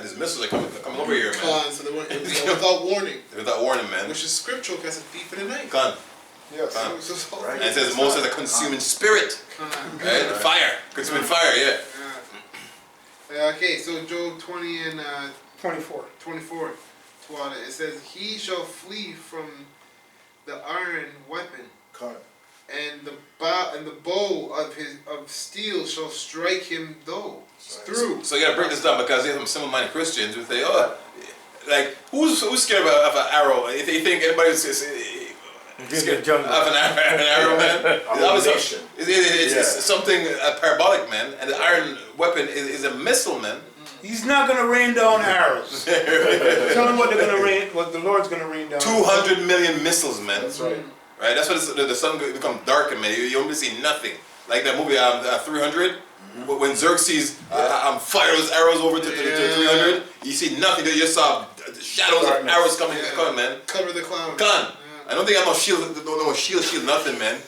these missiles are coming over here, man. So they went without warning. Without warning, man. Which is scriptural because it's a thief in the night. Gone. Yes. Right. And it says Moses is a consuming spirit. Right? The fire. Consuming fire, yeah. Okay, so Job 20 and 24. 24. It says, he shall flee from the iron weapon. Cut. And the bow of steel shall strike him through. So you gotta break this down because there's some simple-minded Christians who say, oh, like who's scared of an arrow? If they think anybody's scared of an arrow, man, it's something parabolic, man. And the iron weapon is a missile, man. He's not gonna rain down arrows. Tell him what they're gonna rain. What the Lord's gonna rain down. 200 million missiles, man. That's right. Right, that's why the sun becomes darker, man. You only see nothing. Like that movie 300, when Xerxes fired those arrows over to 300, you see nothing. You just saw shadows of arrows coming, man. Cover the cloud. Gone. I don't think I have no shield, nothing, man.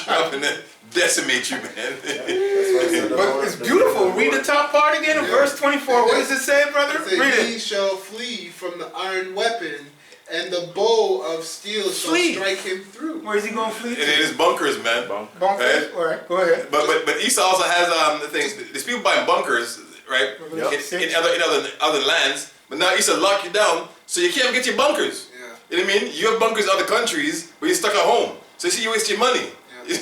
Drop and then decimate you, man. But it's beautiful. Read the top part again of verse 24. What does it say, brother? Read it. He shall flee from the iron weapon, and the bow of steel shall strike him through. Where is he going to flee to? It is bunkers, man. Bunkers? Right? All right, go ahead. But Esau also has the things. There's people buying bunkers, right? Yep. In other lands. But now Esau lock you down, so you can't get your bunkers. Yeah. You know what I mean? You have bunkers in other countries, but you're stuck at home. So you see, you waste your money. Yeah.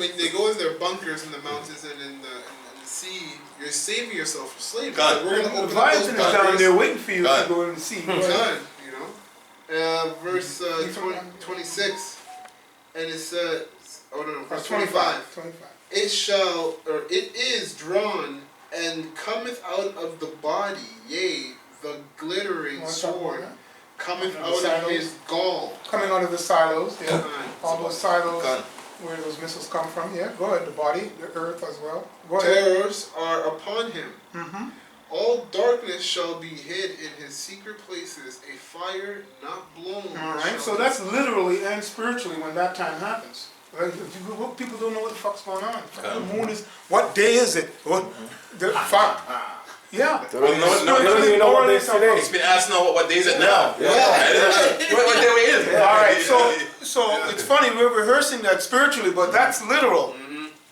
when they go in their bunkers in the mountains and in the sea, you're saving yourself from slavery. God. We're going to open up those bunkers. Down there waiting for you to go in the sea. Done, you know. Verse 26, and it says, verse 25. It is drawn and cometh out of the body, yea, the glittering sword cometh out of his gall. Coming out of the silos, yeah. All those silos where those missiles come from, yeah. Go ahead, the body, the earth as well. Go ahead. Terrors are upon him. All darkness shall be hid in his secret places, a fire not blown. All right, so that's literally and spiritually when that time happens. Right? People don't know what the fuck's going on. The moon is, what day is it? What? The fuck. Yeah. They don't even know what day is today. He's been asking what day is it now. Yeah. What day we in? All right, so it's funny, we're rehearsing that spiritually, but that's literal.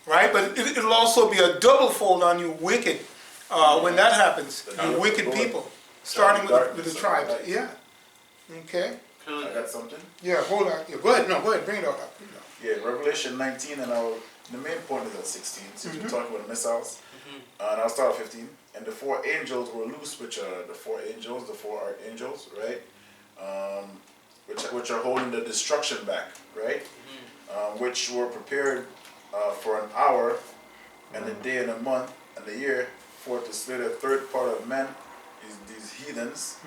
Right? But it'll also be a double fold on you wicked when that happens. You wicked people. Starting with the tribes. Yeah. Okay. I got something? Yeah, hold on. Yeah, go ahead. No, go ahead. Bring it all up. Yeah, Revelation 19, and the main point is at 16, since we're talking about the missiles. And I'll start at 15. And the four angels were loose, which are the four angels, the four archangels, right? Which are holding the destruction back, right? Which were prepared for an hour, and a day, and a month, and a year, for to slay the third part of men, these heathens,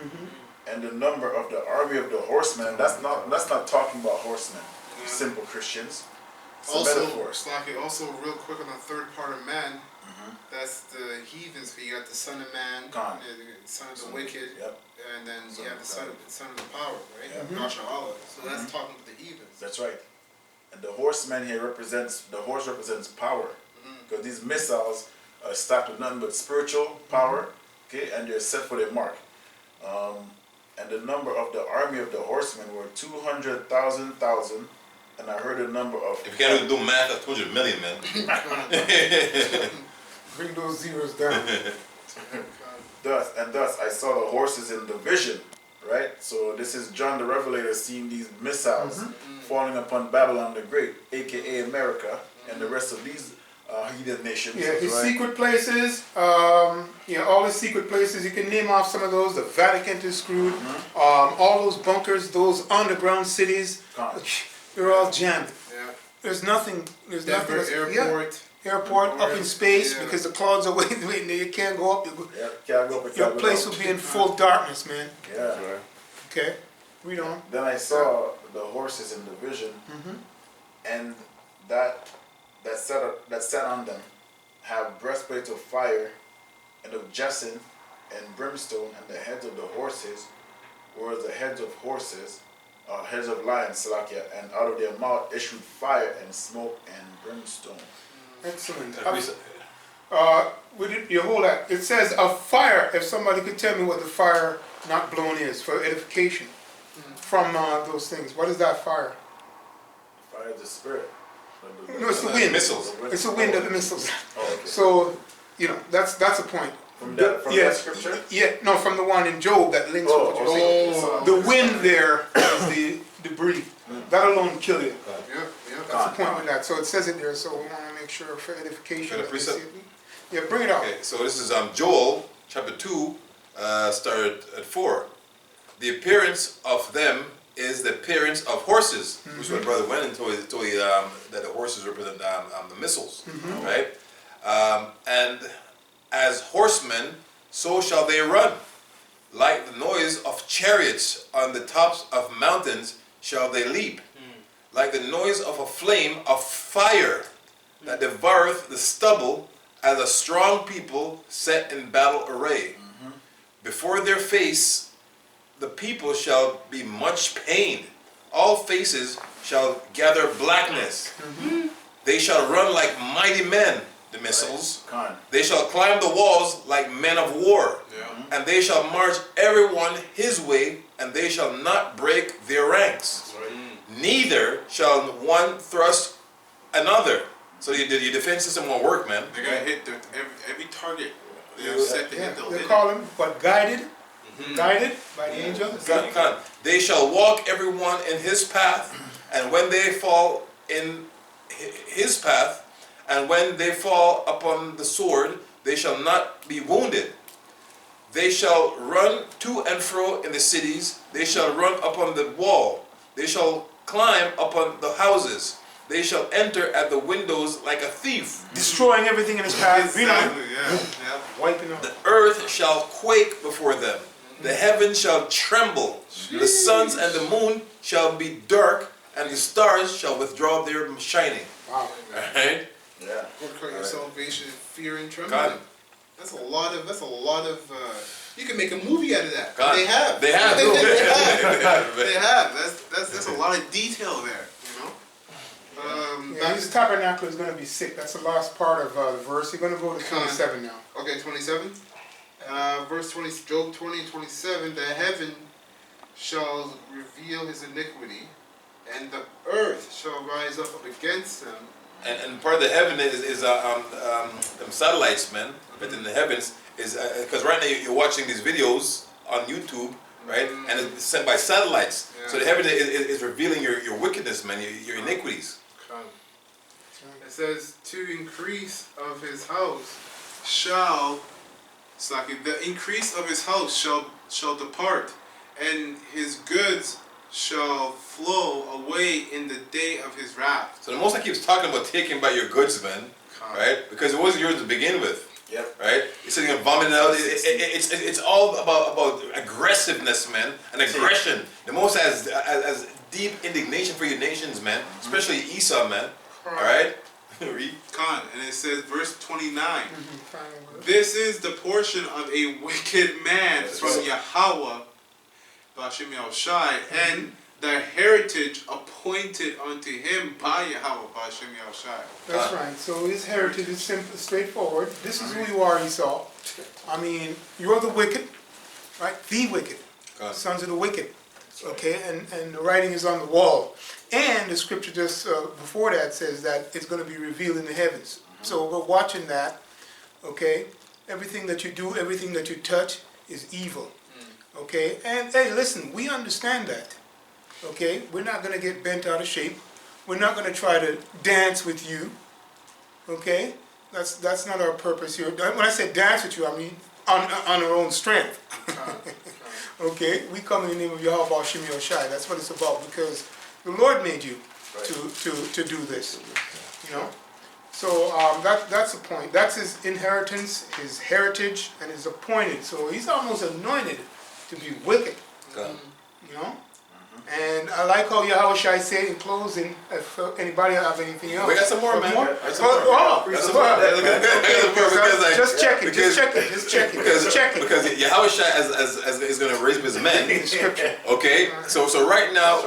and the number of the army of the horsemen. And that's not talking about horsemen, simple Christians. It's also real quick on the third part of man. That's the heathens. You got the son of man, the son of the wicked, and then you have the son of the power, right? Gosh, so that's talking to the heathens. That's right. And the horseman here represents power, because these missiles are stacked with nothing but spiritual power, okay, and they're set for their mark. And the number of the army of the horsemen were 200,000, and I heard a number of. If you can't do math, that's 200 million, man. Bring those zeros down. Thus I saw the horses in the vision, right? So this is John the Revelator seeing these missiles falling upon Babylon the Great, aka America, and the rest of these heathen nations. Yeah, his secret places, all his secret places, you can name off some of those. The Vatican is screwed, all those bunkers, those underground cities, they're all jammed. Yeah. There's nothing. Airport up in space because the clouds are waiting there. You can't go up. Your place will be in full darkness, man. Yeah. Okay. Read on. Then I saw the horses in the vision, and that sat on them have breastplates of fire and of jacinth and brimstone, and the heads of the horses were the heads of horses, heads of lions, Salakia, and out of their mouth issued fire and smoke and brimstone. Excellent. You hold that. It says a fire. If somebody could tell me what the fire not blown is for edification from those things. What is that fire? Fire of the spirit. No, it's the wind. Missiles. It's the wind of the missiles. Oh, okay. So, you know, that's a point. From that scripture? Yeah, no, from the one in Job that links with what you're saying. The wind there is the debris. That alone kill you. That's the point with that. So it says it there, so we want to make sure for edification. Got a precept? Yeah, bring it out. Okay, so this is Joel chapter 2, started at 4. The appearance of them is the appearance of horses, which my brother went into that the horses represent the missiles, right? And as horsemen, so shall they run. Like the noise of chariots on the tops of mountains shall they leap. Like the noise of a flame of fire that devoureth the stubble, as a strong people set in battle array. Before their face the people shall be much pained. All faces shall gather blackness. They shall run like mighty men, the missiles. They shall climb the walls like men of war. And they shall march everyone his way, and they shall not break their ranks. Neither shall one thrust another. So your defense system won't work, man. They're gonna hit every target. They're set to hit. They call them, but guided by the angel. They shall walk everyone in his path, and when they fall in his path, and when they fall upon the sword, they shall not be wounded. They shall run to and fro in the cities. They shall run upon the wall. They shall climb upon the houses. They shall enter at the windows like a thief. Destroying everything in his path. Exactly, Wiping out. The earth shall quake before them. The heavens shall tremble. The suns and the moon shall be dark, and the stars shall withdraw their shining. Wow. Alright? Yeah. Work out your salvation, fear and trembling. God. That's a lot of. You can make a movie out of that. God. They have. They have. They have. That's a lot of detail there. You know. His tabernacle is going to be sick. That's the last part of the verse. You're going to go to 27 now. Okay, 27. Verse 20, Job 20:27. The heaven shall reveal his iniquity, and the earth shall rise up against him. And part of the heaven is satellites, man. But in the heavens is because right now you're watching these videos on YouTube, right? And it's sent by satellites. Yeah. So the heaven is revealing your wickedness, man, your iniquities. It says, to increase of his house shall, the increase of his house shall depart, and his goods shall flow away in the day of his wrath. So the Most High keeps talking about taking by your goods, man, right? Because it wasn't yours to begin with. Yep. Right? He said you're gonna vomit it out. It's all about aggressiveness, man, and aggression. The Most High has deep indignation for your nations, man, especially Esau, man. All right. Read. And it says, verse 29. This is the portion of a wicked man from Yahweh, Bashim Yahushai, and the heritage appointed unto him by Yahweh, Bashim Yahushai. That's right. So his heritage is simple, straightforward. This is who you are, Esau. I mean, you're the wicked, right? The wicked. Sons of the wicked. Okay, and the writing is on the wall. And the scripture just before that says that it's going to be revealed in the heavens. So we're watching that, okay? Everything that you do, everything that you touch is evil, okay? And hey, listen, we understand that, okay? We're not going to get bent out of shape. We're not going to try to dance with you, okay? That's not our purpose here. When I say dance with you, I mean on our own strength. Okay, we come in the name of Yahweh Shimi Oshai. That's what it's about, because the Lord made you to do this. You know, so that's the point. That's his inheritance, his heritage, and his appointed. So he's almost anointed to be wicked. You know. And I like how Yahweh Shai said in closing, if anybody have anything else. We got some more, man. Just checking. Because Yahweh Shai is going to raise his men. Okay? So right now,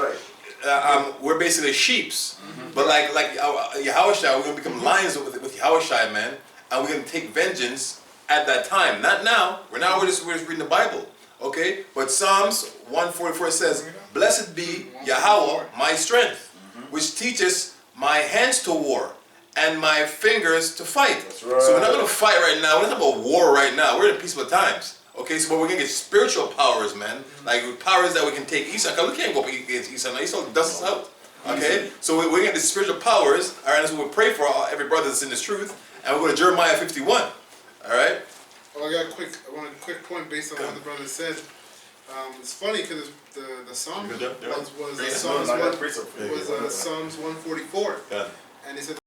we're basically sheeps. But like Yahweh Shai, we're going to become lions with Yahweh Shai, man. and we're going to take vengeance at that time. Not now. We're just reading the Bible. Okay? But Psalms 144 says, "Blessed be Yahweh, my strength, which teaches my hands to war and my fingers to fight." That's right. So we're not going to fight right now. We're not talking about war right now. We're in peaceful times. Okay, so we're going to get spiritual powers, man. Like powers that we can take Esau. Because we can't go up against Esau now. Esau dusts us out. Okay? So we're going to get the spiritual powers. All right, that's what we pray for every brother that's in this truth. And we're going to Jeremiah 51. All right? Well, I want a quick point based on what the brother said. It's funny because the Psalm was Psalms 144. Yeah. And he said